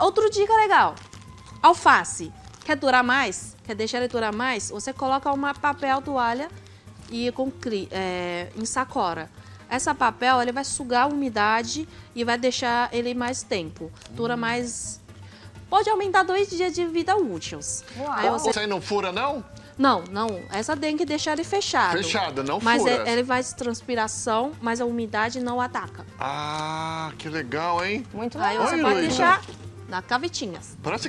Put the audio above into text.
Outro dica legal. Alface. Quer durar mais? Quer deixar ele durar mais? Você coloca uma papel toalha e ensacora. Essa papel ele vai sugar a umidade e vai deixar ele mais tempo. Dura mais... Pode aumentar 2 dias de vida úteis. Aí Você aí não fura, não? Não. Essa tem que deixar ele fechado. Fechado, não mas fura. Ele vai transpiração, mas a umidade não ataca. Ah, que legal, hein? Muito Aí legal. você Olha, pode Luísa. deixar nas gavetinhas. Parece